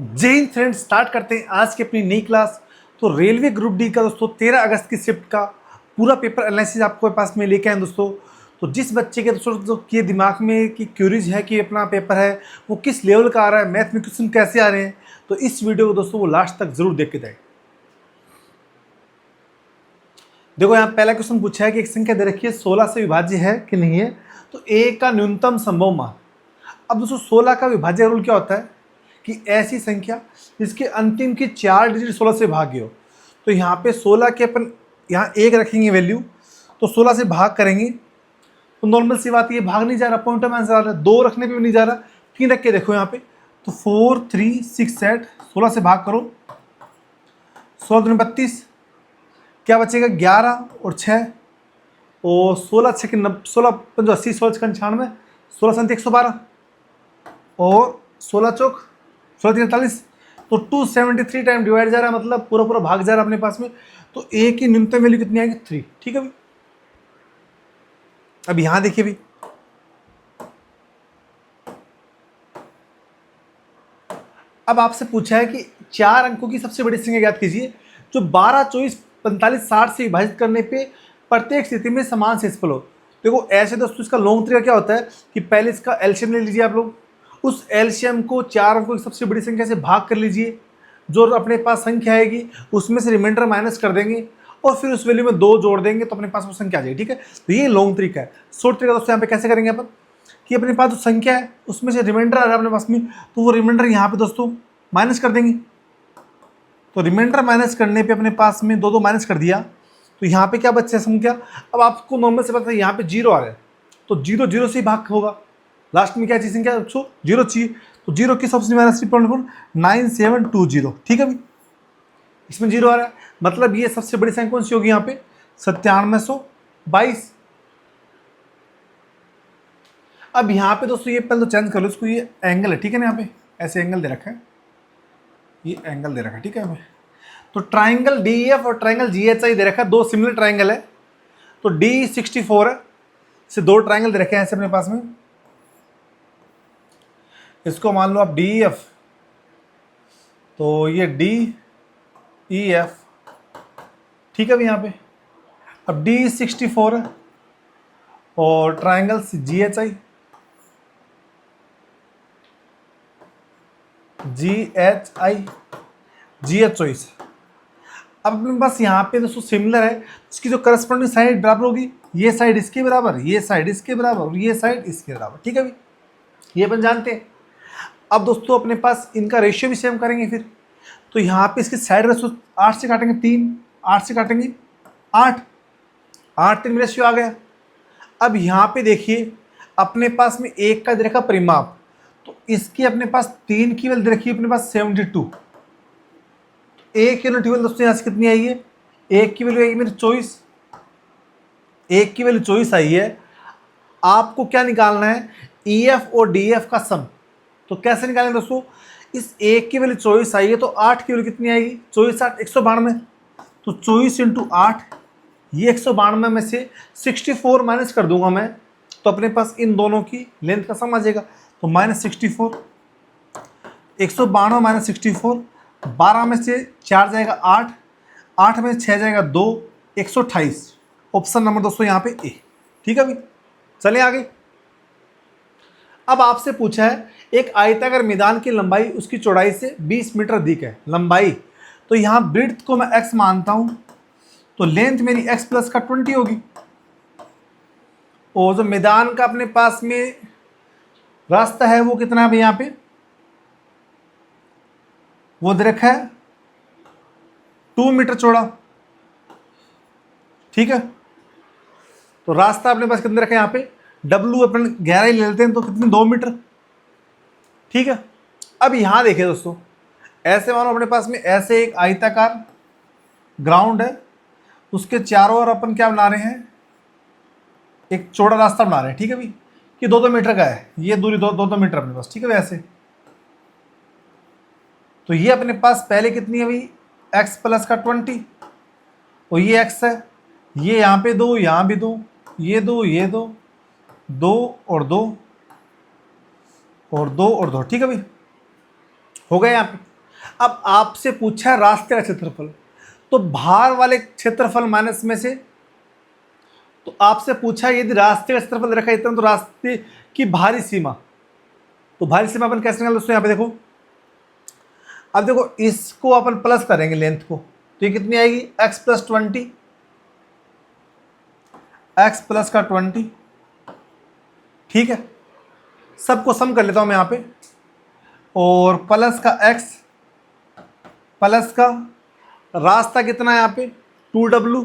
जय Hind friends, start करते हैं आज की अपनी नई क्लास। तो रेलवे ग्रुप डी का दोस्तों 13 अगस्त की शिफ्ट का पूरा पेपर एनालिसिस आपको पास में लेके आए दोस्तों। तो जिस बच्चे के दोस्तों के दिमाग में कि क्यूरीज है कि अपना पेपर है वो किस लेवल का आ रहा है, मैथ में क्वेश्चन कैसे आ रहे हैं, तो इस वीडियो को दोस्तों वो लास्ट तक जरूर देख के जाए। देखो यहाँ पहला क्वेश्चन पूछा है कि एक संख्या दे रखी है 16 से विभाज्य है कि नहीं है, तो ए का न्यूनतम संभव मान। अब दोस्तों 16 का विभाज्य रूल क्या होता है कि ऐसी संख्या जिसके अंतिम की 4 डिजिट 16 से भाग्य हो। तो यहाँ पे 16 के अपन यहाँ 1 रखेंगे वैल्यू, तो 16 से भाग करेंगे तो नॉर्मल सी बात ये भाग नहीं जा रहा, पॉइंट ऑफ आंसर आ रहा है। 2 रखने पे भी नहीं जा रहा, 3 रख के देखो यहाँ पे, तो 4 3 6 8 16 से भाग करो, 16 दूनी 32, क्या बचेगा 11 और 6 और 16 6 के 16 5 80 16 6 96 16 7 112 और 16 चौक 16 3 48, तो 273 टाइम डिवाइड जा रहा है, मतलब पूरा पूरा भाग जा रहा है अपने पास में। तो ए की न्यूनतम वैल्यू कितनी आएगी 3। ठीक है भाई, अब यहां देखिए भी अब आपसे पूछा है कि 4 अंकों की सबसे बड़ी संख्या ज्ञात कीजिए जो 12 24 45 60 से विभाजित करने पे प्रत्येक स्थिति में समान शेषफल हो। देखो ऐसे दोस्तों इसका लॉन्ग तरीका क्या होता है कि पहले इसका एलसीएम ले लीजिए आप लोग, उस एलसीएम को 4 अंकों की सबसे बड़ी संख्या से भाग कर लीजिए, जो अपने पास संख्या आएगी उसमें से रिमाइंडर माइनस कर देंगे और फिर उस वैल्यू में 2 जोड़ देंगे तो अपने पास वो संख्या आ जाएगी। ठीक है, तो ये लॉन्ग तरीका है। शॉर्ट तरीका दोस्तों यहाँ पे कैसे करेंगे अपन कि अपने पास जो संख्या है उसमें से रिमाइंडर आ रहा है अपने पास में, तो वो रिमाइंडर यहाँ पे दोस्तों माइनस कर देंगे। तो रिमाइंडर माइनस करने पे अपने पास में 2 2 माइनस कर दिया, तो यहाँ पे क्या बचा संख्या। अब आपको नॉर्मल से पता है यहाँ पे 0 आ रहा है, तो 0 0 से ही भाग होगा, लास्ट में क्या चीज संख्या 0 चाहिए, तो 0 की सबसे माइनस 9720। ठीक है भाई, इसमें 0 आ रहा है, मतलब ये सबसे बड़ी संख्या कौन सी होगी यहाँ पे 9722। अब यहाँ पे दोस्तों ये पहले तो चेंज कर लो इसको, ये एंगल है ठीक है ना, यहाँ पे ऐसे एंगल दे रखा है, ये एंगल दे रखा है। ठीक है, हमें तो ट्राइंगल DEF और ट्राइंगल GHI दे रखा है, 2 सिमिलर ट्राइंगल है, तो D64 है, से 2 ट्राइंगल दे रखे हैं ऐसे अपने पास में। इसको मान लो आप DEF, तो ये DEF ठीक है भी यहाँ पे। अब D64 है और ट्राइंगल GHI GH24। अब अपने पास यहाँ पे दोस्तों सिमिलर है, इसकी जो करस्पॉन्डिंग साइड बराबर होगी, ये साइड इसके बराबर, ये साइड इसके बराबर और ये साइड इसके बराबर। ठीक है भाई, ये अपन जानते हैं। अब दोस्तों अपने पास इनका रेशियो भी सेम करेंगे फिर, तो यहाँ पे इसके साइड रेशियो 8 से काटेंगे 3, 8 से काटेंगे 8, 8 3 रेशियो आ गया। अब यहाँ पे देखिए अपने पास में 1 का दे रखा परिमाप, तो इसकी अपने पास 3 की वैल्यू दे रखी है अपने पास 72। एक यूनिट वैल्यू दोस्तों यहाँ से कितनी आई है, एक की वैल्यू आई मेरी 24, एक की वैल्यू 24 आई है। आपको क्या निकालना है EF और DF का सम, तो कैसे निकालेंगे दोस्तों, इस एक की वैल्यू 24 आई है तो 8 की वैल्यू कितनी आएगी 24 8 192, तो 24 × 8, ये 192 में से 64 माइनस कर दूंगा मैं, तो अपने पास इन दोनों की लेंथ का सम आ जाएगा, तो -64, 192 माइनस 64, 12 में से 4 जाएगा 8, 8 में से 6 जाएगा 2, 128। ऑप्शन नंबर दोस्तों यहाँ पे ए। ठीक है भाई, चले आगे। अब आपसे पूछा है एक आयताकार मैदान की लंबाई उसकी चौड़ाई से 20 मीटर अधिक है लंबाई, तो यहाँ ब्रेड्थ को मैं x मानता हूँ, तो लेंथ मेरी x प्लस का 20 होगी, और जो मैदान का अपने पास में रास्ता है वो कितना है यहाँ पे, वो दे रखा है 2 मीटर चौड़ा। ठीक है, तो रास्ता अपने पास कितने रखा है यहाँ पे W अपन गहराई ले लेते हैं, तो कितनी 2 मीटर। ठीक है, अब यहां देखिए दोस्तों, ऐसे मानो अपने पास में ऐसे एक आयताकार ग्राउंड है, उसके चारों ओर अपन क्या बना रहे हैं, एक चौड़ा रास्ता बना रहे हैं। ठीक है भाई, कि 2 मीटर का है, ये दूरी 2 मीटर अपने पास। ठीक है, वैसे तो ये अपने पास पहले कितनी है भाई x प्लस का 20, और ये x है, ये यहाँ पे 2, यहाँ भी 2, ये 2, ये 2, 2 और 2 और 2 और 2। ठीक है भाई, हो गया यहाँ पे। अब आपसे पूछा है रास्ते का क्षेत्रफल, तो बाहर वाले क्षेत्रफल माइनस में से, तो आपसे पूछा है यदि रास्ते का क्षेत्रफल रखा इतना तो रास्ते की बाहरी सीमा, तो बाहरी सीमा अपन कैसे निकाल दोस्तों, यहाँ पे देखो, अब देखो इसको अपन प्लस करेंगे लेंथ को, तो ये कितनी आएगी x प्लस 20, x प्लस का 20, ठीक है, सबको सम कर लेता हूं मैं यहाँ पे, और प्लस का x प्लस का रास्ता कितना है यहाँ पे 2w,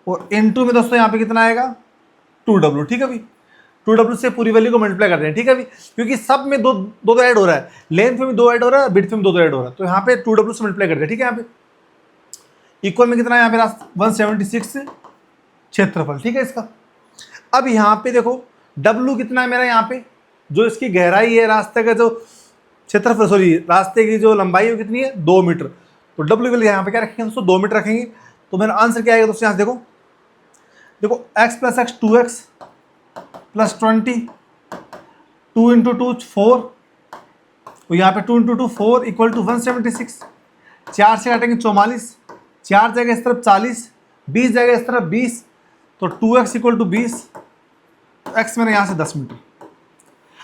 और इनटू में दोस्तों यहाँ पे कितना आएगा 2w, ठीक है भाई, 2w से पूरी वैल्यू को मल्टीप्लाई कर रहे हैं, ठीक है भाई, क्योंकि सब में दो दो ऐड हो रहा है, लेंथ में भी 2 ऐड हो रहा है, विड्थ में भी 2 ऐड हो रहा है, तो यहाँ पे 2w से मल्टीप्लाई कर रहे हैं, ठीक है, यहाँ पे इक्वल में कितना है यहाँ पे रास्ता 176 क्षेत्रफल, ठीक है इसका। अब यहाँ पे देखो w कितना है मेरा, यहाँ पे जो इसकी गहराई है रास्ते का जो क्षेत्रफल, सॉरी रास्ते की जो लंबाई है कितनी है 2 मीटर, तो w के लिए यहाँ पे क्या रखेंगे दोस्तों 2 मीटर रखेंगे, तो मेरा आंसर क्या आएगा दोस्तों, यहाँ से देखो x plus x 2x plus 20, 2 into 2 4, और यहाँ पे 2 इंटू 2 4 इक्वल टू 176, 4 से काटेंगे 44, 4 जाएगा इस तरफ 40, 20 जाएगा इस तरफ 20, तो 2x इक्वल टू 20, x मेरा यहाँ से 10 मीटर।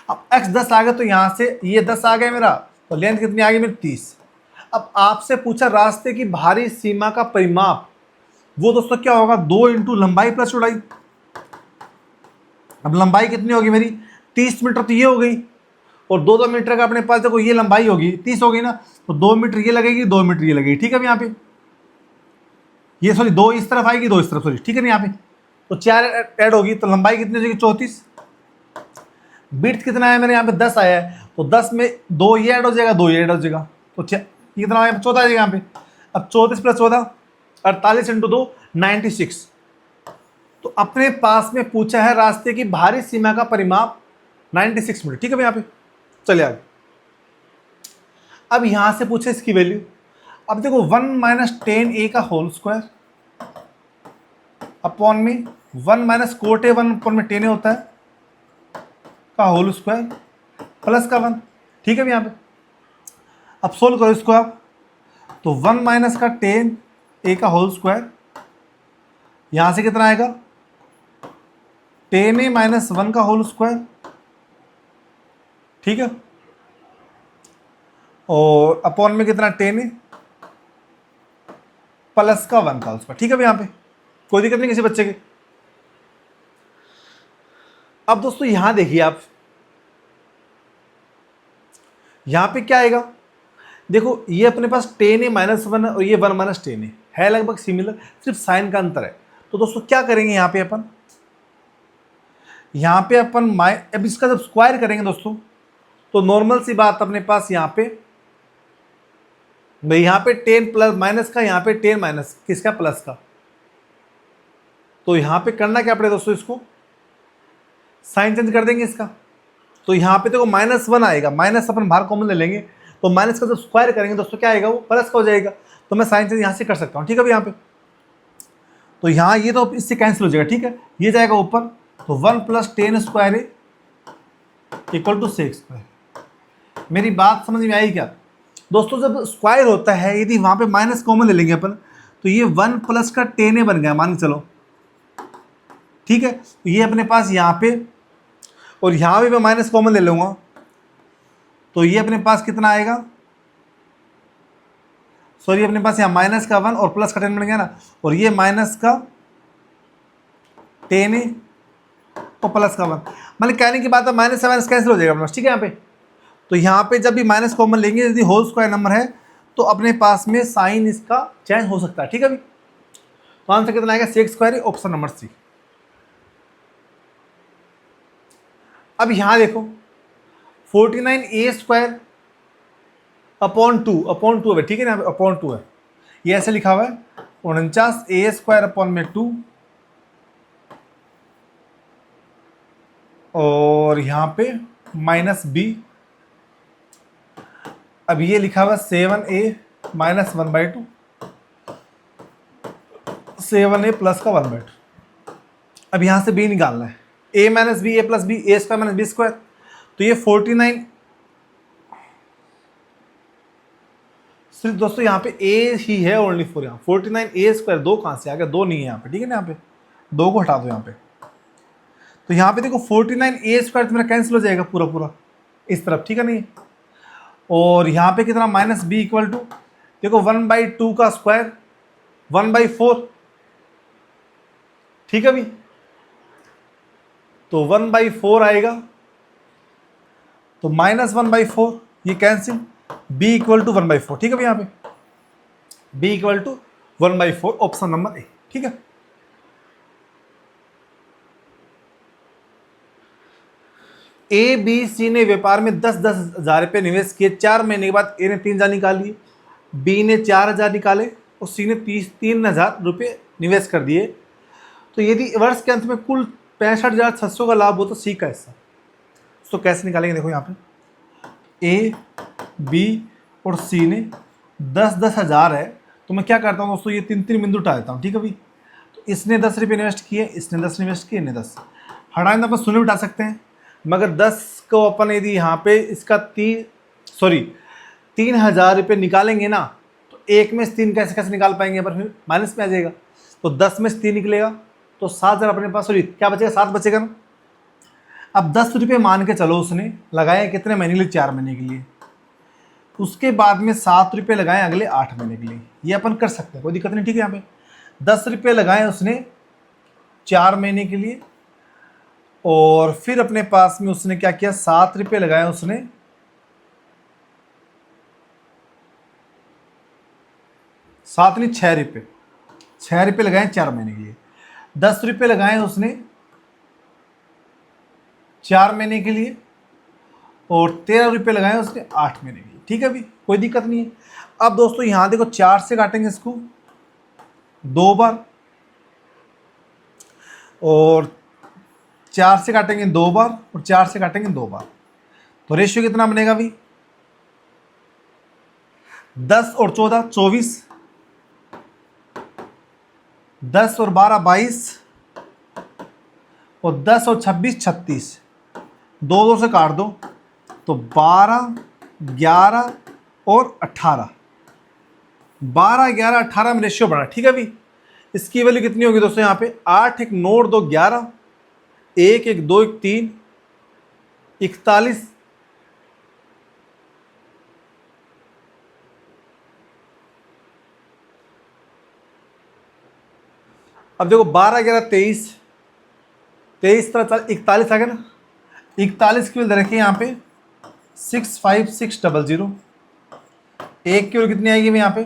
अब x 10 आ गया तो यहाँ से ये 10 आ गया मेरा, तो लेंथ कितनी आ गई मेरी 30। अब आपसे पूछा रास्ते की बाहरी सीमा का परिमाप, वो दोस्तों क्या होगा 2 इंटू लंबाई प्लस चौड़ाई। अब लंबाई कितनी होगी मेरी 30 मीटर, तो ये हो गई, और 2 मीटर का अपने पास देखो ये लंबाई होगी 30 हो गई ना, तो 2 मीटर ये लगेगी 2 मीटर ये लगेगी, ठीक है। अब यहाँ पे ये सॉरी 2 इस तरफ आएगी 2 इस तरफ, सॉरी ठीक है ना, यहाँ पे तो 4 ऐड होगी, तो लंबाई कितनी हो जाएगी 34। विड्थ कितना है मेरे यहाँ पे 10 आया है, तो 10 में 2 ये ऐड हो जाएगा 2 ये ऐड हो जाएगा, तो कितना आया 14 आ जाएगा यहाँ पे। अब 34 प्लस 14 48 इंटू 2 96। तो अपने पास में पूछा है रास्ते की बाहरी सीमा का परिमाप 96 मीटर, ठीक है यहाँ पे। चलिए आगे, अब यहां से पूछे इसकी वैल्यू। अब देखो 1 माइनस 10a का होल स्क्वायर अपॉन में 1 माइनस कोट ए 1 अपॉन में 10a होता है का होल स्क्वायर प्लस का 1, ठीक है यहाँ पे। अब सोल्व करो इसको आप, तो 1 माइनस का 10a का होल स्क्वायर, यहां से कितना आएगा 10a माइनस 1 का होल स्क्वायर, ठीक है, और अपॉन में कितना 10a प्लस का 1 का होल स्क्वायर, ठीक है यहाँ पे। कोई दिक्कत नहीं किसी बच्चे के। अब दोस्तों यहां देखिए आप, यहां पे क्या आएगा, देखो ये अपने पास 10a माइनस 1 और ये 1 माइनस 10a है लगभग सिमिलर, सिर्फ साइन का अंतर है। तो दोस्तों क्या करेंगे यहाँ पे अपन, अब इसका जब स्क्वायर करेंगे दोस्तों, तो नॉर्मल सी बात अपने पास यहाँ पे 10 प्लस माइनस का, यहाँ पे 10 माइनस किसका प्लस का, तो यहाँ पे करना क्या पड़ेगा दोस्तों, इसको साइन चेंज कर देंगे इसका। तो यहाँ पे देखो -1 आएगा, माइनस अपन बाहर कॉमन ले लेंगे, तो माइनस का जब स्क्वायर करेंगे दोस्तों क्या आएगा वो प्लस का हो जाएगा, तो मैं साइन चेंज यहाँ से कर सकता हूँ, ठीक है यहाँ पे। तो यहाँ ये तो इससे कैंसिल हो जाएगा, ठीक है, ये जाएगा ऊपर, तो 1 plus 10 square equal to 6 square. मेरी बात समझ में आई क्या दोस्तों, जब स्क्वायर होता है यदि वहाँ पे माइनस कॉमन ले लेंगे अपन, तो ये 1 प्लस का 10a बन गया मान के चलो, ठीक है। तो ये अपने पास यहाँ पे, और यहाँ भी मैं माइनस कॉमन ले लूँगा, तो ये अपने पास कितना आएगा, सॉरी अपने पास यहाँ माइनस का 1 और प्लस का 10 बन गया ना, और ये माइनस का 10a और प्लस का 1, मतलब कहने की बात है माइनस से माइनस कैंसिल हो जाएगा अपने पास, ठीक है यहाँ पे। तो यहाँ पे जब भी माइनस कॉमन लेंगे, यदि होल स्क्वायर नंबर है तो अपने पास में साइन इसका चेंज हो सकता है, ठीक है भाई। तो आंसर कितना आएगा 6 स्क्वायर, ऑप्शन नंबर सी। अब यहाँ देखो 49a स्क्वायर अपॉन 2 है, ठीक है ना, अपॉन 2 है, ये ऐसे लिखा हुआ है 49a स्क्वायर अपॉन में 2, और यहाँ पे -b, अब ये लिखा हुआ 7a माइनस 1/2, 7a प्लस का 1/2। अब यहाँ से b निकालना है, a minus b a plus b, a square minus b square, तो ये 49 सिर्फ दोस्तों यहाँ पे ए ही है ओनली 4, यहाँ 49a², 2 कहाँ से आ गया, 2 नहीं है यहाँ पे, ठीक है ना, यहाँ पे 2 को हटा दो यहाँ पे। तो यहाँ पे देखो 49a² तो मेरा कैंसिल हो जाएगा पूरा पूरा इस तरफ, ठीक है नहीं। और यहाँ पे कितना -b इक्वल टू, देखो 1/2 का स्क्वायर 1/4, ठीक है भी, तो 1/4 आएगा, तो -1/4 ये कैंसिल, b इक्वल टू 1/4, ठीक है भाई, यहाँ पे b equal to 1/4, option number a, ठीक है। ए बी सी ने व्यापार में 10-10 हज़ार रुपये निवेश किए, 4 महीने के बाद ए ने 3,000 निकाल लिए, बी ने 4,000 निकाले और सी ने 3,000 रुपये निवेश कर दिए। तो यदि वर्ष के अंत में कुल 65,600 का लाभ हो तो सी का हिस्सा, तो कैसे निकालेंगे, देखो यहाँ पे ए बी और सी ने 10-10 हज़ार है, तो मैं क्या करता हूँ दोस्तों, ये 3 बिंदु उठा देता हूँ, ठीक है भाई। तो इसने 10 रुपये इन्वेस्ट किए, इसने 10 इन्वेस्ट किए, इन्हें 10, हटाने तो अपन 0 उठा सकते हैं, मगर 10 को अपन यदि यहाँ पे इसका 3,000 रुपये निकालेंगे ना, तो 1 में से 3 कैसे कैसे निकाल पाएंगे, पर फिर माइनस में आ जाएगा, तो 10 में से 3 निकलेगा, तो 7,000 अपने पास, क्या बचेगा, 7 बचेगा ना। अब 10 रुपये मान के चलो उसने लगाए कितने महीने के लिए, 4 महीने के लिए, उसके बाद में 7 रुपये लगाए अगले 8 महीने के लिए, ये अपन कर सकते हैं, कोई दिक्कत नहीं, ठीक है। यहाँ पे 10 रुपये लगाए उसने 4 महीने के लिए, और फिर अपने पास में उसने क्या किया, 7 रुपये लगाए उसने 7 नहीं 6 रुपये, 6 रुपये लगाए 4 महीने के लिए, 10 रुपये लगाए उसने 4 महीने के लिए, और 13 रुपये लगाए उसने 8 महीने के लिए, ठीक है भी, कोई दिक्कत नहीं है। अब दोस्तों यहाँ देखो 4 से काटेंगे इसको 2 बार, और 4 से काटेंगे 2 बार, और 4 से काटेंगे 2 बार, तो रेशियो कितना बनेगा भाई, 10 और 14 24, 10 और 12 22, और 10 और 26 36, 2 से काट दो तो 12 11 और 18, 12 11 18 में रेशियो बढ़ा, ठीक है भाई। इसकी वैल्यू कितनी होगी दोस्तों, यहाँ पे 8 1 9 2 11, 1 1 2 1 3 41, अब देखो 12 11 23 23 तरह 41 आ गया ना, 41 की वैल्यू रखिए यहाँ पे 65600, एक की वैल्यू कितनी आएगी यहाँ पे,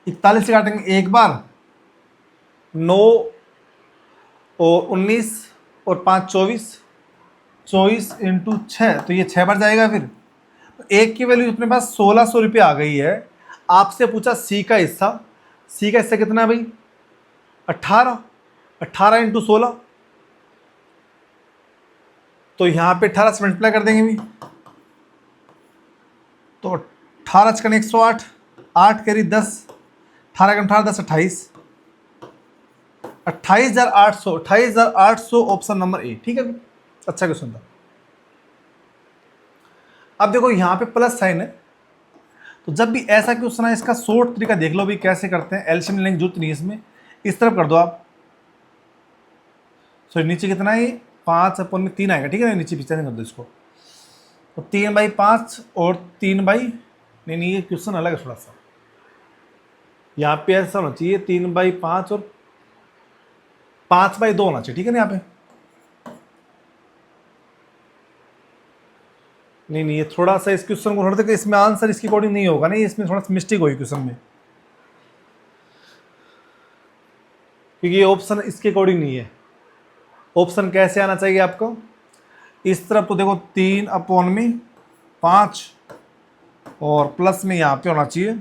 41 से काटेंगे एक बार, 9 और 19 और 5 24, 24 × 6, तो ये 6 बार जाएगा। फिर तो एक की वैल्यू अपने पास 1600 रुपये आ गई है। आपसे पूछा सी का हिस्सा, सी का हिस्सा कितना है भाई, 18, 18 × 16, तो यहाँ पे 18 से मल्टीप्लाई कर देंगे भी, तो 18 × 108, 8 करी 10, 18 × 18 10 28, 28,800, 28,800 ऑप्शन नंबर ए, ठीक है भी, अच्छा क्वेश्चन था। अब देखो यहाँ पे प्लस साइन है, तो जब भी ऐसा क्वेश्चन है इसका शॉर्ट तरीका देख लो भी कैसे करते हैं, एलसीएम लेने की जरूरत नहीं है इसमें, इस तरफ कर दो आप, सॉरी नीचे कितना है, 5/3 आएगा, ठीक है ना, नीचे पीछे नहीं कर दो इसको, तो 3/5 और 3 नहीं ये क्वेश्चन अलग है थोड़ा सा, यहाँ पे ऐसा होना चाहिए 3/5 और 5/2 होना चाहिए, ठीक है ना, यहाँ पे नहीं ये थोड़ा सा इस क्वेश्चन को थोड़ा सा, इसमें आंसर इसकी अकॉर्डिंग नहीं होगा, नहीं इसमें थोड़ा सा मिस्टेक होगी क्वेश्चन में, क्योंकि ये ऑप्शन इसके अकॉर्डिंग नहीं है। ऑप्शन कैसे आना चाहिए आपको, इस तरफ तो देखो 3/5 और प्लस में यहाँ पे होना चाहिए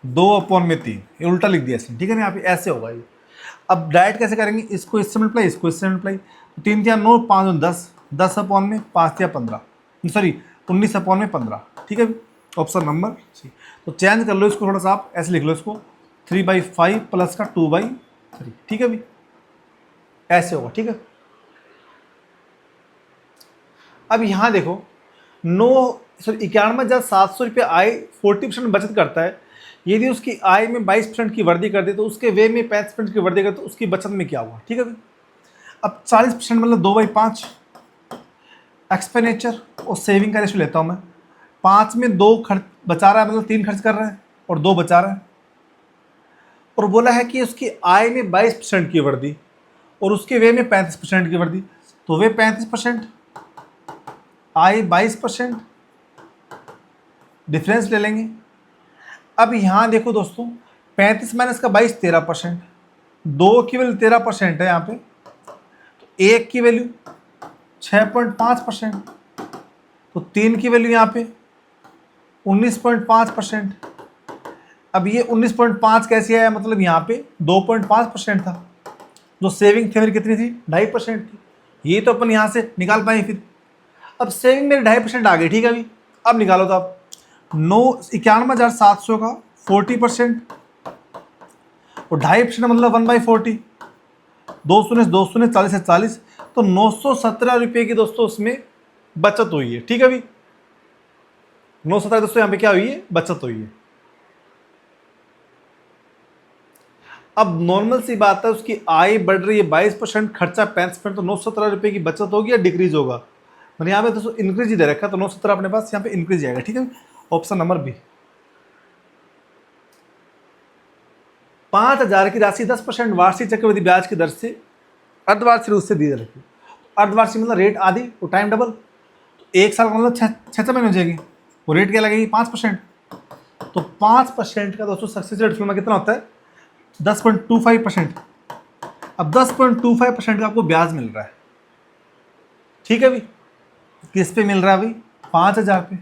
2/3, ये उल्टा लिख दिया इसने, ठीक है ना, यहाँ पे ऐसे होगा ये। अब डायरेक्ट कैसे करेंगे, इसको इससे मल्टीप्लाई, इसको इससे मल्टीप्लाई, 3 3 9 5 10, 10/5 15, सॉरी 19/15, ठीक है, ऑप्शन नंबर सी। तो चेंज कर लो इसको थोड़ा सा, आप ऐसे लिख लो इसको 3/5 प्लस का 2/3, ठीक है भी, ऐसे होगा, ठीक है। अब यहाँ देखो 9 सॉरी 91,700 आय 40% बचत करता है, यदि उसकी आय में 22% की वृद्धि कर दे तो उसके व्यय में 35% की वृद्धि कर तो उसकी बचत में क्या हुआ, ठीक है भाई। अब 40% मतलब 2/5 एक्सपेंडिचर और सेविंग का रेशो लेता हूँ मैं। 5 में 2 खर्च बचा रहा है, मतलब 3 खर्च कर रहा है और 2 बचा रहा है, और बोला है कि उसकी आय में 22% की वृद्धि और उसके व्यय में 35% की वृद्धि, तो वे 35%, आय 22%, डिफरेंस ले लेंगे। अब यहाँ देखो दोस्तों, 35 माइनस का 22 13%, 2 की वैल्यू 13% है यहाँ पे, तो 1 की वैल्यू 6.5%, तो 3 की वैल्यू यहाँ पे 19.5%। अब ये 19.5 कैसे आया, मतलब यहाँ पे 2.5% था, जो सेविंग थी मेरी कितनी थी 2.5% थी, ये तो अपन यहाँ से निकाल पाए फिर। अब सेविंग मेरी 2.5% आ गई, ठीक है अभी। अब निकालो तो आप 91,700 का 40% और 2.5% मतलब 1/40, 2 शून्य 2 शून्य 40 है 40, तो 917 रुपये की दोस्तों उसमें बचत हुई है, ठीक है अभी। 917 दोस्तों यहाँ पे क्या हुई है, बचत हुई है। अब नॉर्मल सी बात है, उसकी आय बढ़ रही है 22%, खर्चा 65%, तो 917 रुपये की बचत होगी या डिक्रीज होगा, मैंने यहाँ पे दोस्तों इंक्रीज ही दे रखा है, तो 917 अपने पास यहाँ पे इंक्रीज आएगा, ठीक है। Option number B. 5,000 की राशि 10% वार्षिक चक्रवृद्धि ब्याज की दर से अर्धवार्षिक रूप से दी जा रही है। अर्धवार्षिक मतलब रेट आधी और टाइम डबल, तो 1 साल का मतलब 6 महीने हो जाएगी, वो रेट क्या लगेगी 5%, तो 5% का दोस्तों सक्सेस रेट फिल्म कितना होता है 10.25%। अब 10.25% का आपको ब्याज मिल रहा है, ठीक है भाई। किस पे मिल रहा है भाई, 5,000 पे।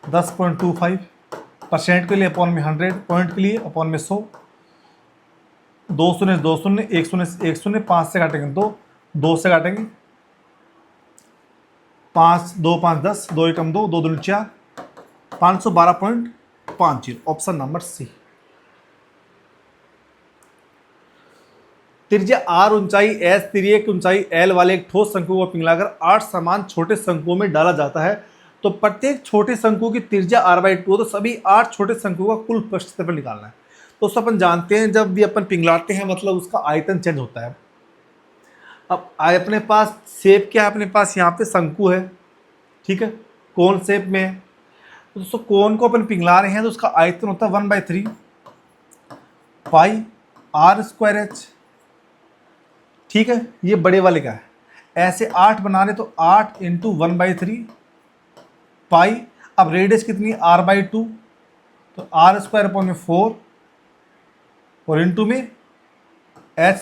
10.25% के लिए अपॉन में 100, पॉइंट के लिए अपॉन में 100, 2 शून्य 2 शून्य 1 शून्य 1 शून्य, 5 से काटेंगे 2, 2 से काटेंगे 5, 2 5 10, 2 एकम 2, 2 दूनी 4, 512.50, ऑप्शन नंबर सी। त्रिज्या r, ऊंचाई s, तिर्यक ऊंचाई l वाले एक ठोस शंकु को पिघलाकर 8 समान छोटे शंकुओं में डाला जाता है, तो प्रत्येक छोटे शंकु की त्रिज्या r/2, तो सभी 8 छोटे शंकु का कुल पृष्ठ क्षेत्रफल निकालना है। तो उसको अपन जानते हैं, जब भी अपन पिघलाते हैं मतलब उसका आयतन चेंज होता है। अब अपने पास शेप क्या है, अपने पास यहाँ पे शंकु है, ठीक है, कोन शेप में है, तो दोस्तों कोन को अपन पिघला रहे हैं तो उसका आयतन होता है 1/3 पाई r²h, ठीक है। ये बड़े वाले का है, ऐसे 8 बना रहे तो 8 इंटू 1/3 पाई। अब रेडियस कितनी r/2, तो r² अपॉन में 4 और इंटू में h,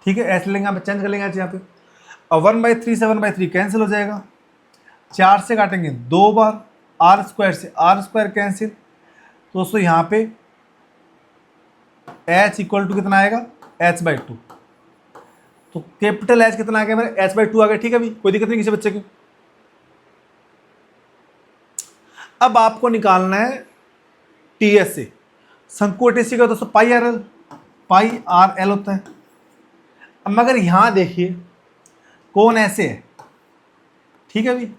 ठीक है, h लेंगे यहाँ पे, चेंज कर लेंगे यहाँ पे। अब 1/3 से 1/3 कैंसिल हो जाएगा, 4 से काटेंगे 2 बार, r² से r² कैंसिल, तो दोस्तों यहाँ पे h इक्वल टू कितना आएगा h/2, तो कैपिटल H कितना आ गया मेरे h/2 आ गया, ठीक है भाई, कोई दिक्कत नहीं किसी बच्चे को। अब आपको निकालना है TS से, शंकु TC का दोस्तों पाई आर एल होता है। अब मगर यहां देखिए कौन ऐसे है, ठीक है भाई,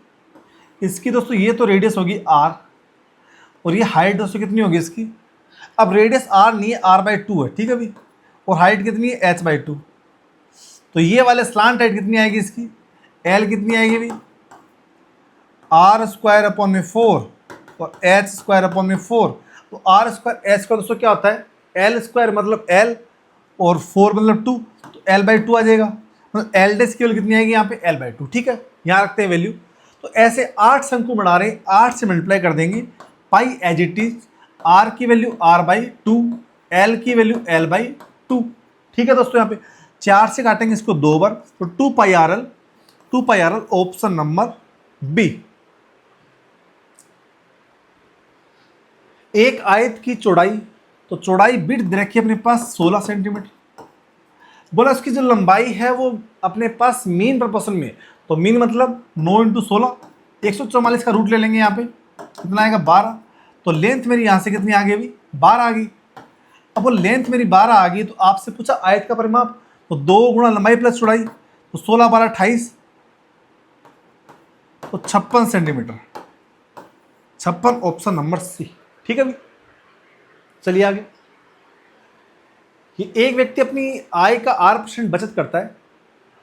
इसकी दोस्तों ये तो रेडियस होगी r और ये हाइट दोस्तों कितनी होगी इसकी, अब रेडियस r नहीं है r/2 है, ठीक है भाई, और हाइट कितनी है h/2, तो ये वाले स्लांट हाइट कितनी आएगी इसकी, L कितनी आएगी भाई r² अपॉन में 4 और h² अपॉन में 4, तो r² h का दोस्तों क्या होता है L² मतलब L और 4 मतलब 2, तो L/2 आ जाएगा, मतलब L डैश की वैल्यू कितनी आएगी यहाँ पे L/2, ठीक है, यहाँ रखते हैं वैल्यू। तो ऐसे 8 शंकु बना रहे हैं, 8 से मल्टीप्लाई कर देंगे, पाई एज इट इज, r की वैल्यू r/2, L की वैल्यू L/2, ठीक है दोस्तों। यहाँ पे 4 से काटेंगे इसको 2 बार, तो 2πrl, ऑप्शन नंबर बी। एक आयत की चौड़ाई, तो चौड़ाई विड्थ रखिए अपने पास 16 सेंटीमीटर, बोला उसकी जो लंबाई है वो अपने पास मीन प्रोपोर्शन में, तो मीन मतलब 9 × 16, 144 का रूट ले लेंगे, यहाँ पे कितना आएगा 12, तो लेंथ मेरी यहाँ से कितनी आ गई अभी 12 आ गई। अब वो लेंथ मेरी 12 आ गई, तो आपसे पूछा आयत का परिमाप, तो 2 गुणा लंबाई प्लस चौड़ाई, तो 16 12 28, तो 56 सेंटीमीटर। 56 option number C. ठीक है भाई, चलिए आगे। कि एक व्यक्ति अपनी आय का 8% बचत करता है,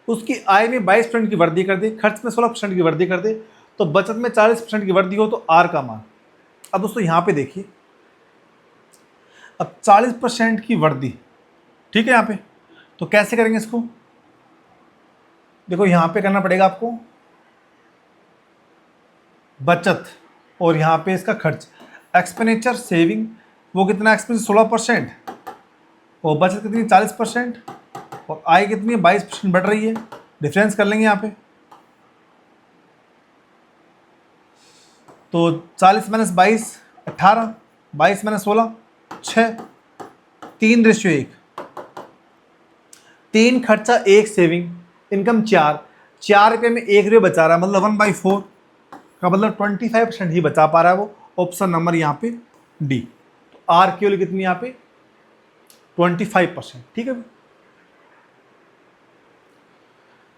उसकी आय में 22% की वृद्धि कर दे, खर्च में 16% की वृद्धि कर दे, तो बचत में 40% की वृद्धि हो तो आर का मान। अब दोस्तों यहां पे देखिए, अब 40% की वृद्धि, ठीक है, यहां पे तो कैसे करेंगे इसको? देखो यहां पे करना पड़ेगा आपको बचत और यहां पे इसका खर्च। एक्सपेंडिचर सेविंग वो कितना, एक्सपेंस 16% और बचत कितनी 40% और आय कितनी 22% बढ़ रही है। डिफरेंस कर लेंगे यहाँ पे, तो 40 माइनस 22 18, 22 माइनस 16 6, 3:1, 3 खर्चा 1 सेविंग, इनकम 4 रुपये में 1 रुपये बचा रहा है, मतलब 1/4 का मतलब 25% ही बचा पा रहा है वो। ऑप्शन नंबर यहाँ पे डी। तो आर केवल कितनी यहाँ पे 25%। ठीक है,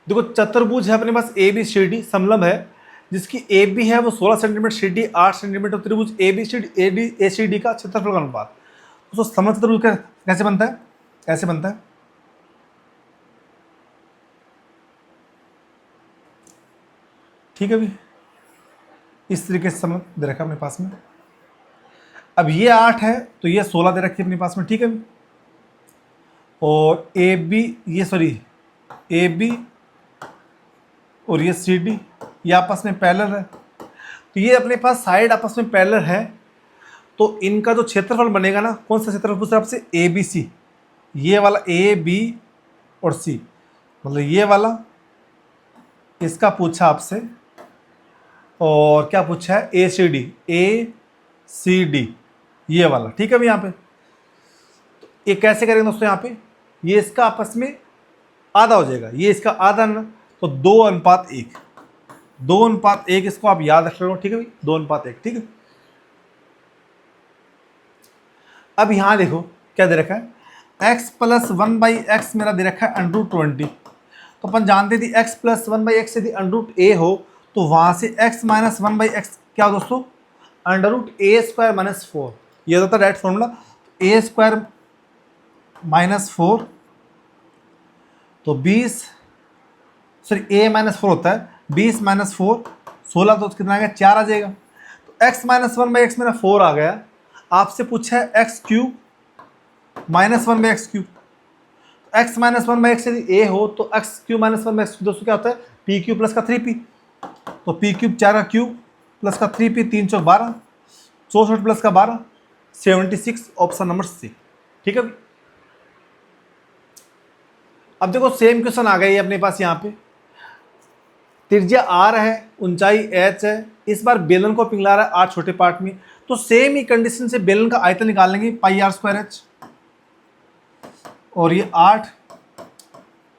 देखो चतुर्भुज है अपने पास ए बी सी डी, समलंब है जिसकी ए बी है वो 16 सेंटीमीटर, सी डी 8 सेंटीमीटर। त्रिभुज A B C D A C D का क्षेत्रफल का अनुपात, तो समलंब चतुर्भुज कैसे बनता है? ऐसे बनता है, ठीक है भी, इस तरीके से समलंब दे रखा अपने पास में। अब ये 8 है तो ये 16 दे रखी है अपने पास में, ठीक है भी। और ए बी, ये सॉरी ए बी और ये सी डी ये आपस में पैरेलल है, तो ये अपने पास साइड आपस में पैरेलल है, तो इनका जो क्षेत्रफल बनेगा ना, कौन सा क्षेत्रफल पूछ रहा है आपसे? ए बी सी, ये वाला ए बी और सी, मतलब ये वाला, इसका पूछा आपसे। और क्या पूछा है? ए सी डी ये वाला, ठीक है भाई। यहाँ पे तो ये कैसे करेंगे दोस्तों? यहाँ पे ये इसका आपस में आधा हो जाएगा, ये इसका आधा ना, तो 2:1, 2:1 इसको आप याद रख लो, ठीक है भाई, 2:1, ठीक है। अब यहां देखो क्या दे रखा है, x + 1/x मेरा दे रखा है √20, तो अपन जानते थे x + 1/x यदि √a हो तो वहां से x - 1/x क्या हो दोस्तों? √a² - 4, ये होता है डायरेक्ट फॉर्मूला। a² - 4 तो 20, सॉरी a - 4 होता है, 20 - 4 16, तो कितना आ गया? 4 आ जाएगा। तो x - 1/x मेरा 4 आ गया। आपसे पूछा है x³ - 1/x³, x - 1/x यदि a हो तो x³ - 1/x³ दोस्तों क्या होता है? p³ + का 3p, तो p³ 4 का क्यूब प्लस का 3p 3 चौक 12, 64 + का 12 76, ऑप्शन नंबर सी, ठीक है। अब देखो सेम क्वेश्चन आ गई है अपने पास। यहाँ पे त्रिज्या r है, ऊंचाई h है, इस बार बेलन को पिघला रहा है 8 छोटे पार्ट में, तो सेम ही कंडीशन से बेलन का आयतन निकाल लेंगे πr²h, और ये 8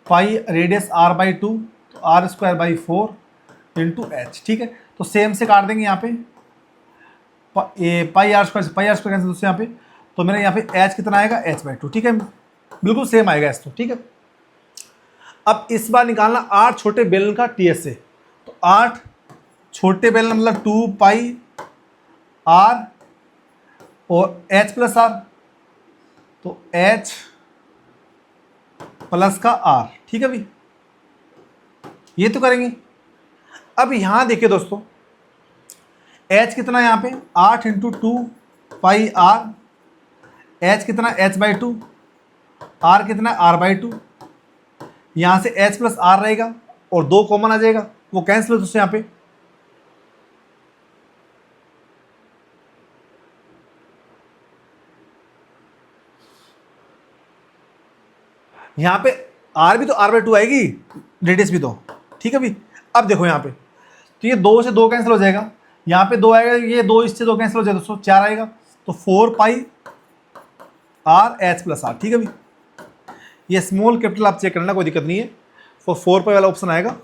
पाई रेडियस r/2, तो r²/4 × h, ठीक है। तो सेम से काट देंगे यहाँ पे, πr² कैंसिल दोस्तों यहाँ पे, तो मेरा यहाँ पे h कितना आएगा? h/2, ठीक है, बिल्कुल सेम आएगा h, तो ठीक है। अब इस बार निकालना 8 छोटे बेलन का TSA, तो 8 छोटे बेलन मतलब 2 पाई r और h + r, तो h + का r, ठीक है भाई, ये तो करेंगे। अब यहां देखिए दोस्तों, h कितना यहाँ पे? 8 × 2 पाई r, h कितना? h/2, r कितना? r/2, यहां से h + r रहेगा और 2 कॉमन आ जाएगा, वो कैंसिल हो दोस्तों। यहाँ पे r भी तो r/2 आएगी, रेडियस भी तो, ठीक है भाई। अब देखो यहाँ पे, तो ये 2 से 2 कैंसिल हो जाएगा, यहाँ पे 2 आएगा, ये 2 इससे 2 कैंसिल हो जाएगा दोस्तों, 4 आएगा, तो 4 पाई r h + r, ठीक है भाई। ये स्मॉल कैपिटल आप चेक करना, कोई दिक्कत नहीं है, तो 4 पाई वाला ऑप्शन आएगा,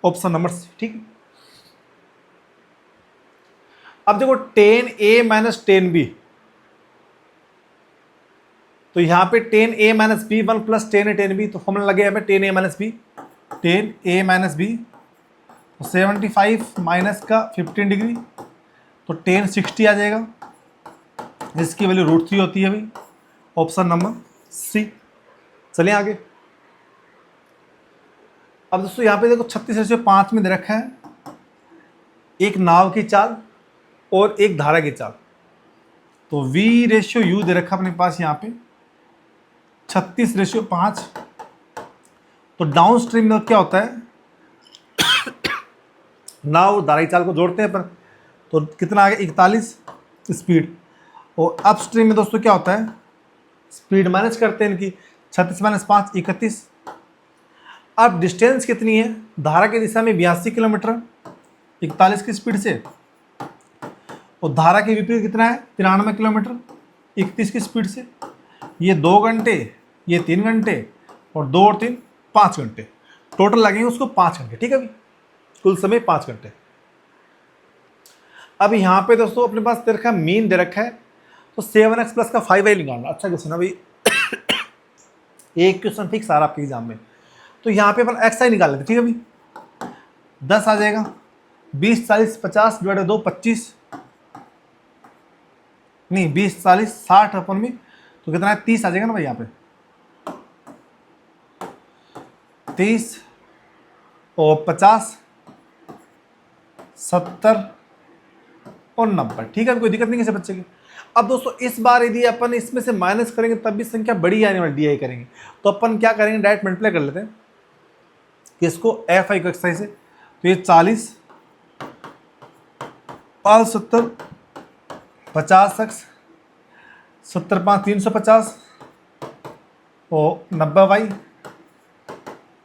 ऑप्शन नंबर सी, ठीक है। अब देखो 10a - 10b, तो यहाँ पे 10a - b 1 + 10a 10b, तो फॉर्मूला लगे यहाँ पे 10a - b, 10a - b, तो 75 माइनस का 15 डिग्री तो 1060 आ जाएगा, इसकी वैल्यू √3 होती है भाई, ऑप्शन नंबर सी। चलिए आगे। अब दोस्तों यहाँ पे देखो 36/5 में दे रखा है एक नाव की चाल और एक धारा की चाल। तो V/U दे रखा अपने पास यहाँ पे 36/5। तो डाउन स्ट्रीम में क्या होता है, नाव और धारा की चाल को जोड़ते हैं पर, तो कितना आ गया 41 स्पीड। और अप स्ट्रीम में दोस्तों क्या होता है, स्पीड माइनस करते हैं इनकी, 36 - 5 31। अब डिस्टेंस कितनी है, धारा की दिशा में 82 किलोमीटर 41 की स्पीड से, और धारा के विपरीत कितना है 93 किलोमीटर 31 की स्पीड से। ये 2 घंटे, ये 3 घंटे, और 2 और 3 5 घंटे, टोटल लगेंगे उसको 5 घंटे। ठीक है भाई, कुल समय 5 घंटे। अब यहाँ पे दोस्तों अपने पास दे रखा है मीन दे रखा है, तो 7x प्लस का 5y निकालना। अच्छा क्वेश्चन है भाई, एक क्वेश्चन फिक्स आ रहा आपके एग्जाम में। तो यहाँ पे अपन xi निकाल लेते, ठीक है भाई। 10 आ जाएगा, 20 40 50 डिवाइड 2 25, नहीं 20 40 60 अपन में, तो कितना है 30 आ जाएगा ना भाई यहाँ पे, 30 और 50 70 और 90। ठीक है, कोई दिक्कत नहीं किसी बच्चे की। अब दोस्तों इस बार यदि अपन इसमें से माइनस करेंगे तब भी संख्या बड़ी आने वाली, डी आई करेंगे, तो अपन क्या करेंगे डायरेक्ट मल्टीप्लाई कर लेते हैं कि इसको एफ आई को एक्सरसाइज से। तो ये 40 5 70 50x 70 5 350 और 90y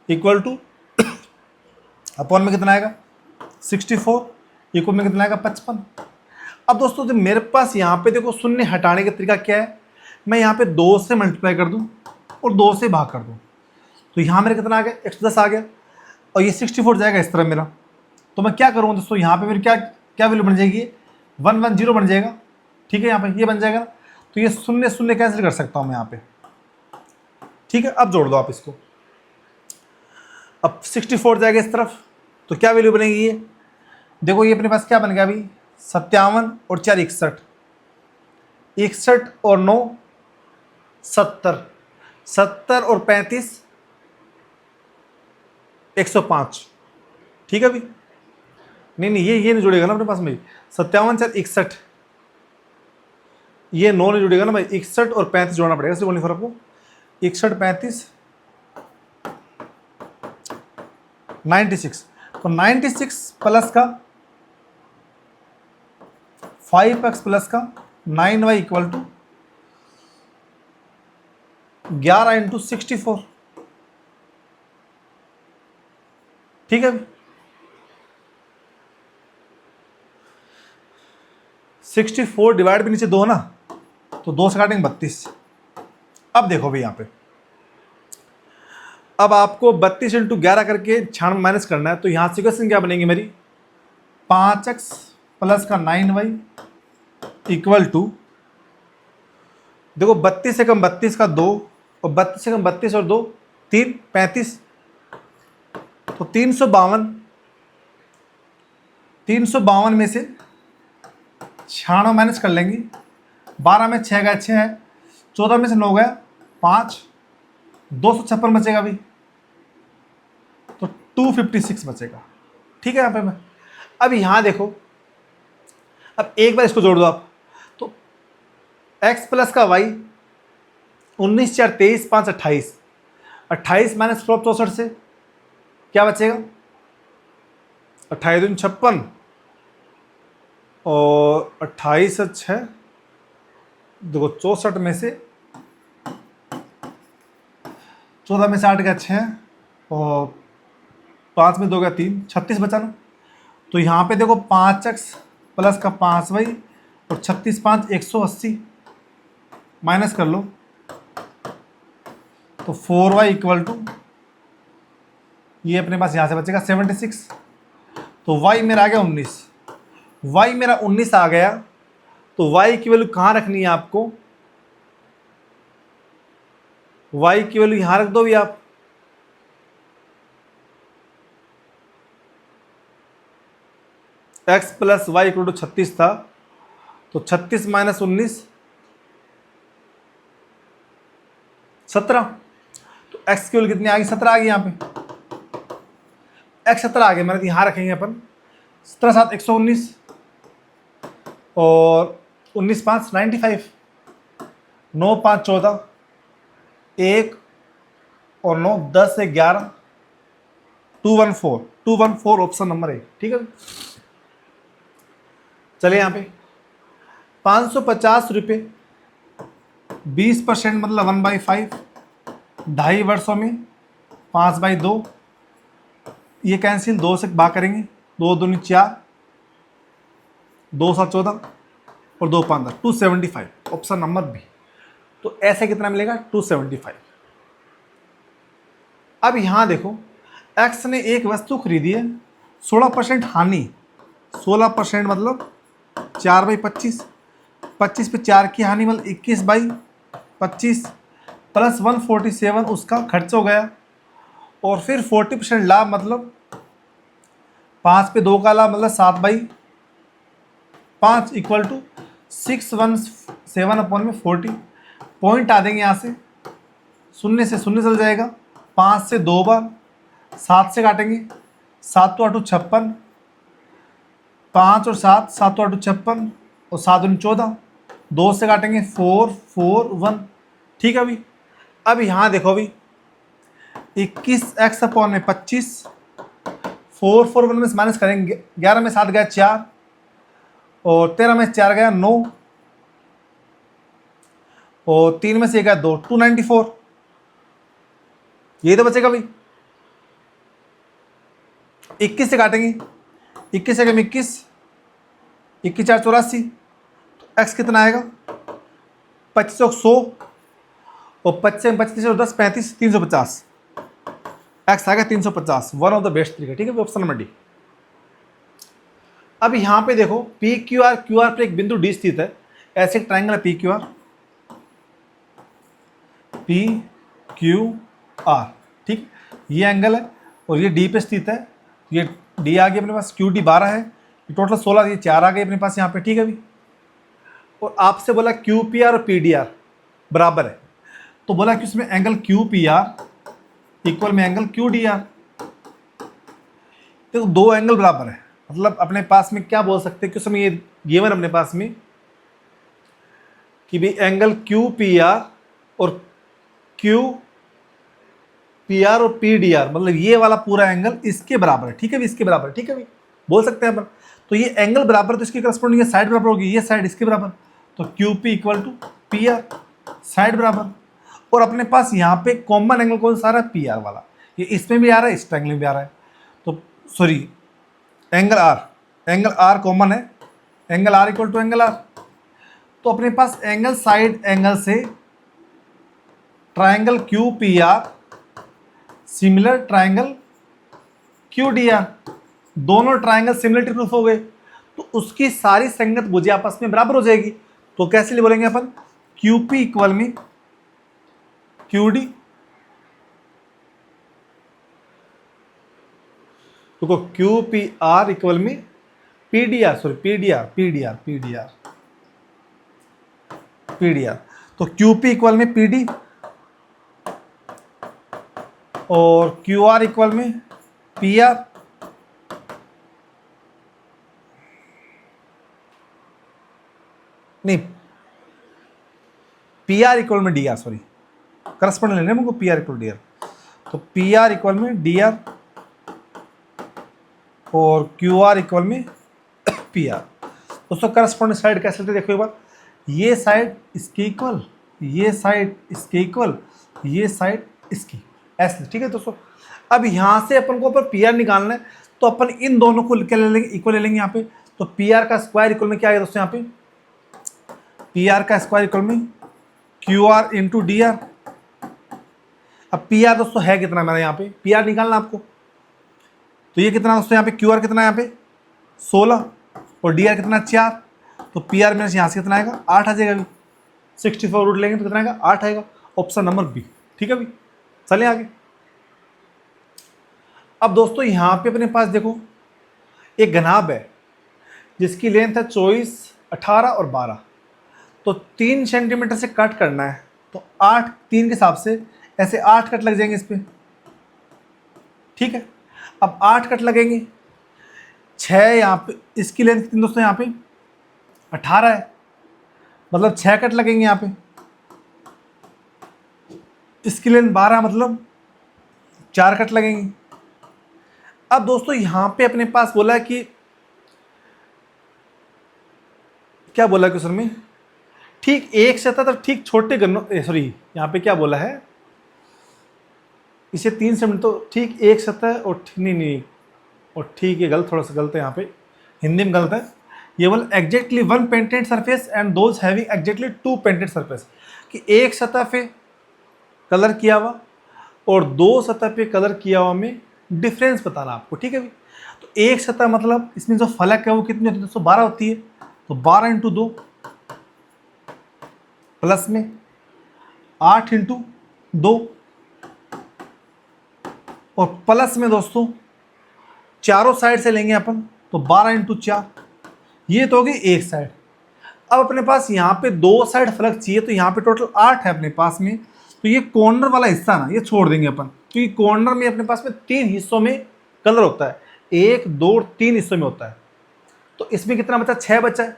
इक्वल टू अपॉन में कितना आएगा 64, इक्वल में कितना आएगा 55। अब दोस्तों जब मेरे पास यहाँ पे देखो शून्य हटाने का तरीका क्या है, मैं यहाँ पे 2 से मल्टीप्लाई कर दूँ और 2 से भाग कर दूँ, तो यहाँ मेरा कितना आ गया 110 आ गया, और ये 64 जाएगा इस तरह मेरा। तो मैं क्या करूँगा दोस्तों, यहाँ पे मेरी क्या क्या वैल्यू बन जाएगी, 110 बन जाएगा। ठीक है, यहाँ पे ये बन जाएगा ना, तो ये शून्य शून्य कैंसिल कर सकता हूँ मैं यहाँ पे। ठीक है, अब जोड़ दो आप इसको। अब 64 जाएगा इस तरफ, तो क्या वैल्यू बनेगी ये, देखो ये अपने पास क्या बन गया अभी 57 और 4 61, 61 और 9 70, 70 और 35 105। ठीक है भाई, नहीं ये नहीं जुड़ेगा ना अपने पास में, 57 4 61, ये 9 नहीं जुड़ेगा ना भाई, 61 और 35 जोड़ना पड़ेगा सिर्फ ओनली फॉर आपको। 61 35 96, तो 96 प्लस का 5x प्लस का 9y इक्वल टू 11 इंटू 64। ठीक है, 64 डिवाइड भी नीचे 2 ना, तो 2 से काटेंगे 32। अब देखो भाई यहाँ पे, अब आपको 32 इंटू 11 करके 96 माइनस करना है, तो यहाँ से इक्वेशन क्या बनेगी मेरी 5x प्लस का 9y इक्वल टू, देखो 32 से कम 32 का 2, और 32 से कम 32 और 2 3 35, तो 352 में से 96 माइनस कर लेंगे, 12 में 6 गया 6 है, 14 में से 9 गया 5, 256 बचेगा भाई, तो 256 बचेगा। ठीक है, यहाँ पे मैं अब यहाँ देखो, अब एक बार इसको जोड़ दो आप, तो x प्लस का y 19 4 23 5 28, 28 माइनस 64 से क्या बचेगा 28 2 56, और 28 से 6 देखो 64 में से 14 में से 8 गया 6, और 5 में 2 गया 3, 36 बचा ना। तो यहाँ पे देखो 5x प्लस का 5y और 36 5 180 माइनस कर लो, तो 4y इक्वल टू, ये अपने पास यहाँ से बचेगा 76, तो y मेरा आ गया 19, y मेरा 19 आ गया, तो y की वैल्यू कहाँ रखनी है आपको, y की वैल्यू यहाँ रख दो भी आप, x plus y equal to 36 था, तो 36 माइनस 19 17, तो x की वैल्यू कितनी आ गई? 17 आ गई। यहाँ पे x 17 आ गया, मैंने यहाँ रखेंगे अपन 17 7 119 और 19 5 95, 9 5 14, 1 और 9 10 से 11, 214 ऑप्शन नंबर 1, ठीक है। चलिए यहाँ पे 550 रुपये 20% मतलब 1/5, 2.5 वर्षों में 5/2, ये कैंसिल, 2 से भाग करेंगे, 2 दूनी 4, 2 7 14 और 2 5 10, 275 ऑप्शन नंबर बी। तो ऐसे कितना मिलेगा? 275। अब यहाँ देखो, एक्स ने एक वस्तु खरीदी है, 16% हानि, 16% मतलब 4/25, 25 पे 4 की हानि मतलब 21/25 प्लस 147 उसका खर्च हो गया, और फिर 40% लाभ मतलब 5 पे 2 का लाभ मतलब 7/5 इक्वल टू 617 अपॉन में 40। पॉइंट आ देंगे यहाँ से, शून्य से शून्य चल जाएगा, 5 से 2 बार, 7 से काटेंगे, 7 तो 8 56, 5 और 7, 7 तो 8 56 और 7 दूनी 14, 2 से काटेंगे 4 4 1, ठीक है। अभी यहाँ देखो, अभी 21x अपॉन में 25, 4 4 1 में से माइनस करेंगे, 11 में 7 गया 4 और 13 में 4 गया 9 और 3 में से गया 2, 294, ये तो बचेगा भाई। 21 से काटेंगे, 21 से 21, 21 4 84, तो x कितना आएगा? 25 और 100 और 25 से 25 और 10 35, 350, x आएगा 350, वन ऑफ द बेस्ट तरीका, ठीक है, ऑप्शन नंबर डी। अब यहाँ पे देखो पी क्यू आर पर एक बिंदु डी स्थित है, ऐसे एक ट्राइंगल है पी क्यू आर, ठीक, ये एंगल है और ये डी पे स्थित है, ये डी आ गया अपने पास, क्यू डी 12 है, ये टोटल 16, ये 4 आ गए अपने पास यहाँ पे, ठीक है भी। और आपसे बोला क्यू पी आर और पी डी आर बराबर है, तो बोला कि उसमें angle Q p are equal में एंगल क्यू डी आर, तो दो एंगल बराबर है, मतलब अपने पास में क्या बोल सकते हैं कि उस समय ये गिवन अपने पास में कि भाई एंगल क्यू पी आर और क्यू पी आर और पी डी आर, मतलब ये वाला पूरा एंगल इसके बराबर है, ठीक है भी, इसके बराबर है, ठीक है भी, बोल सकते हैं अपन। तो ये एंगल बराबर, तो इसकी करस्पॉन्डिंग साइड बराबर होगी, ये साइड इसके बराबर, तो q p equal to p r, side बराबर। और अपने पास यहाँ पे कॉमन एंगल कौन सा आ रहा है? पी आर वाला, ये इसमें भी आ रहा है, इस ट्रायंगल में भी आ रहा है, तो सॉरी एंगल आर कॉमन है, angle r equal to angle r, तो अपने पास एंगल साइड एंगल से triangle q p r similar triangle q d r, दोनों ट्रायंगल सिमिलरिटी प्रूफ हो गए, तो उसकी सारी संगत भुजा आपस में बराबर हो जाएगी। तो कैसे लिए बोलेंगे अपन? क्यू पी इक्वल में क्यू डी, तो क्यू पी आर इक्वल में P D R, sorry P D R, P D R, P D R, P D R, तो क्यू पी इक्वल में पी डी और क्यू आर इक्वल में P R, नहीं P R equal में D R, sorry corresponding लेने मुझको, P R equal D R, तो P R equal में डी आर और क्यू आर इक्वल में पी आर। दोस्तों करस्पॉन्डिंग साइड कैसे लेते देखो एक बार, ये साइड इसके इक्वल, ये साइड इसके इक्वल, ये साइड इसकी, ऐसे, ठीक है दोस्तों। अब यहाँ से अपन को ऊपर पी आर निकालना है, तो अपन इन दोनों को क्या ले लेंगे? इक्वल ले लेंगे यहाँ पे, तो पी आर का स्क्वायर इक्वल में क्या आएगा दोस्तों? यहाँ पे पी आर का स्क्वायर इक्वल में Q R into D R. अब पी आर दोस्तों है कितना मेरा यहाँ पे, पी आर निकालना आपको, तो ये कितना दोस्तों यहाँ पे क्यू आर कितना यहाँ पे 16 और डी आर कितना 4, तो पी आर मेरे यहाँ से कितना आएगा 8 आ जाएगा। अभी 64 रूट लेंगे तो कितना आएगा 8 आएगा, ऑप्शन नंबर बी, ठीक है अभी। चले आगे। अब दोस्तों यहाँ पे अपने पास देखो एक घनाभ है जिसकी लेंथ है 24, 18 और 12, तो 3 सेंटीमीटर से कट करना है, तो 8 3 के हिसाब से ऐसे 8 कट लग जाएंगे इस पर। ठीक है, अब 8 कट लगेंगे, 6 यहाँ पे, इसकी लेंथ कितनी दोस्तों यहाँ पे 18 है, मतलब 6 कट लगेंगे यहाँ पे। इसकी लेंथ 12, मतलब 4 कट लगेंगे। अब दोस्तों यहाँ पे अपने पास बोला है कि क्या बोला है क्वेश्चन में, ठीक एक सतह तो ठीक छोटे गन्नों, सॉरी यहाँ पे क्या बोला है, इसे 3 सेंटीमीटर, तो ठीक एक सतह और नहीं और ठीक, ये गलत, थोड़ा सा गलत है यहाँ पे, हिंदी में गलत है। ये बोला exactly 1 painted surface and those having exactly 2 painted surface, कि एक सतह पे कलर किया हुआ और 2 सतह पे कलर किया हुआ में डिफरेंस बताना आपको। ठीक है भाई, तो एक सतह मतलब इसमें जो फलक है वो कितनी होती है दोस्तों 12 होती है, तो 12 इंटू 2 प्लस में 8 इंटू 2 और प्लस में दोस्तों चारों साइड से लेंगे अपन, तो 12 इंटू 4, ये तो होगी एक साइड। अब अपने पास यहाँ पे 2 साइड फलक चाहिए, तो यहाँ पे टोटल 8 है अपने पास में, तो ये कॉर्नर वाला हिस्सा ना ये छोड़ देंगे अपन, क्योंकि कॉर्नर में अपने पास में 3 हिस्सों में कलर होता है, 1 2 3 हिस्सों में होता है। तो इसमें कितना बचा, 6 बचा है,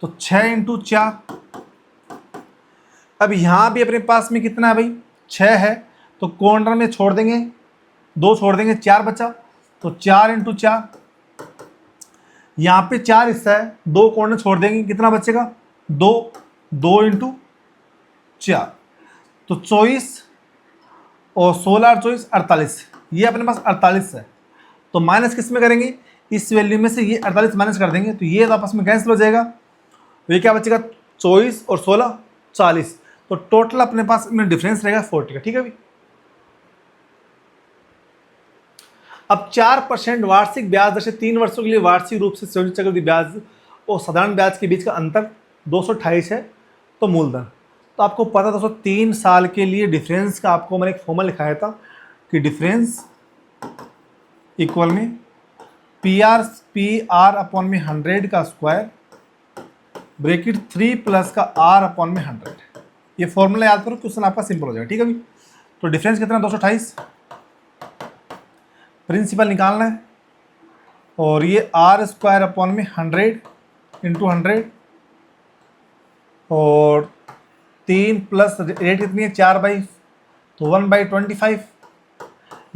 तो 6 इंटू 4। अब यहाँ भी अपने पास में कितना है भाई 6 है, तो कॉर्नर में छोड़ देंगे, 2 छोड़ देंगे, 4 बचा, तो 4 इंटू 4। यहाँ पे 4 हिस्सा है, 2 कॉर्नर छोड़ देंगे, कितना बचेगा 2, 2 इंटू 4, तो 24 और 16 और 24 48, ये अपने पास 48 है। तो माइनस किस में करेंगे, इस वैल्यू में से ये 48 माइनस कर देंगे, तो ये तो आपस में कैंसिल हो जाएगा, तो ये क्या बचेगा 24 और 16 40, तो टोटल अपने पास में डिफरेंस रहेगा 40 का। ठीक है भाई, अब 4% वार्षिक ब्याज दर से 3 वर्षों के लिए वार्षिक रूप से संयोजित चक्रवृद्धि ब्याज और साधारण ब्याज के बीच का अंतर 228 है, तो मूलधन। तो आपको पता दोस्तों 3 साल के लिए डिफरेंस का आपको मैंने एक फॉर्मूला लिखाया था कि डिफरेंस इक्वल में पी आर अपॉन में 100 का स्क्वायर ब्रैकेट 3 प्लस का आर अपॉन में 100। ये फॉर्मूला याद करो, क्वेश्चन आपका सिंपल हो जाएगा। ठीक है भाई, तो डिफरेंस कितना 228, प्रिंसिपल निकालना है, और ये आर स्क्वायर अपॉन में 100 इंटू 100 और 3 प्लस रेट कितनी है 4/, तो 1/25,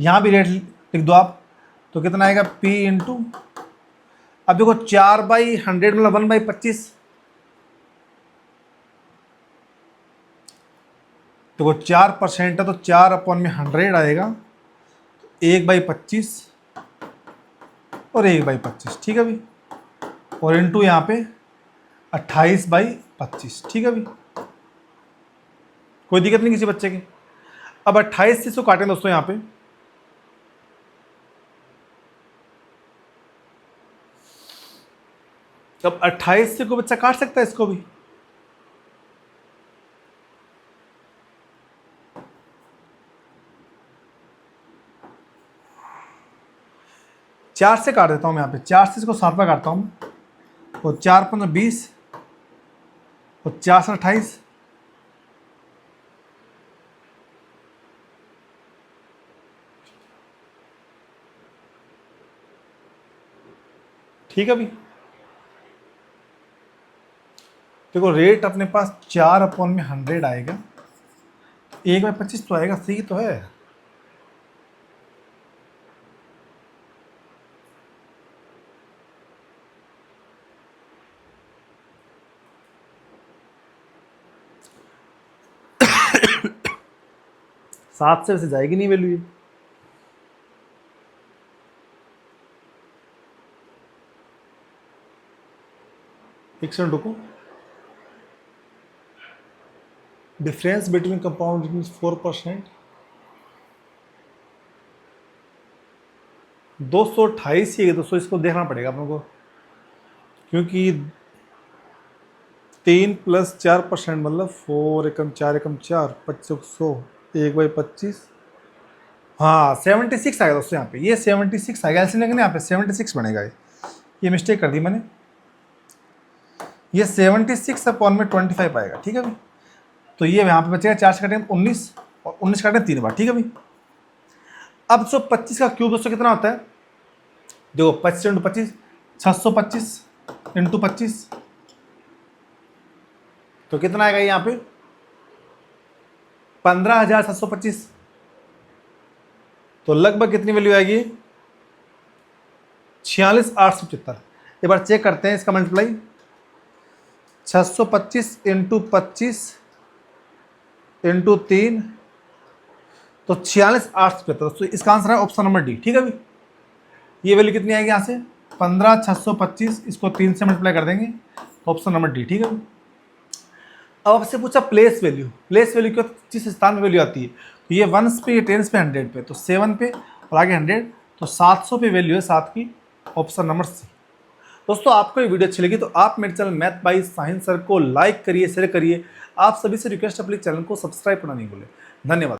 यहाँ भी रेट लिख दो आप, तो कितना आएगा P इंटू, अब देखो 4/100 मतलब 1/25, देखो 4% है तो 4 अपॉन में 100 आएगा, 1/25 और 1/25। ठीक है भाई, और इंटू यहाँ पे 28/25। ठीक है भाई, कोई दिक्कत नहीं किसी बच्चे की। अब 28 से इसको काटें दोस्तों, यहाँ पे अब 28 से कोई बच्चा काट सकता है इसको भी, चार से काट देता हूँ मैं यहाँ पे, 4 से इसको 7 बार काटता हूँ, और 4 15 20 और 4 से 28, ठीक है भाई। देखो रेट अपने पास 4 अपॉन में 100 आएगा, 1/25 तो आएगा, सही तो है। सात से वैसे जाएगी नहीं वैल्यू ये, एक सेकंड रुको, डिफरेंस बिटवीन कंपाउंड 4%, 228 ही है दोस्तों, इसको देखना पड़ेगा आप लोगों को, क्योंकि 3 प्लस 4% मतलब 4 एकम 4 एकम 4 2500 1/25, हाँ 76 आएगा दोस्तों यहाँ पे, ये 76 आएगा, ऐसे नहीं यहाँ पे 76 बनेगा ये मिस्टेक कर दी मैंने, ये 76/25 आएगा, ठीक है भाई। तो ये यहाँ पे बचेगा 4 से काटेंगे 19 और 19 काटेंगे 3 बार, ठीक है भाई। अब जो 25 का क्यूब दोस्तों कितना होता है, देखो 25 इंटू 25 625 इंटू 25, तो कितना आएगा यहाँ पे 15,725। तो लगभग कितनी वैल्यू आएगी 46,875। एक बार चेक करते हैं इसका मल्टीप्लाई, 625 इंटू 25 इंटू 3, तो 46,875। तो इसका आंसर है ऑप्शन नंबर डी, ठीक है भाई। ये वैल्यू कितनी आएगी यहाँ से 15,625, इसको 3 से मल्टीप्लाई कर देंगे, ऑप्शन नंबर डी, ठीक है भाई। अब आपसे पूछा प्लेस वैल्यू, प्लेस वैल्यू क्यों किस स्थान में वैल्यू आती है, तो ये 1s पे, ये 10s पे, 100 पे, तो 7 पे और आगे 100, तो 700 पे वैल्यू है 7 की, ऑप्शन नंबर सी। दोस्तों आपको ये वीडियो अच्छी लगी तो आप मेरे चैनल मैथ बाय साहिल सर को लाइक करिए, शेयर करिए। आप सभी से रिक्वेस्ट है प्लीज चैनल को सब्सक्राइब करना नहीं भूलें। धन्यवाद।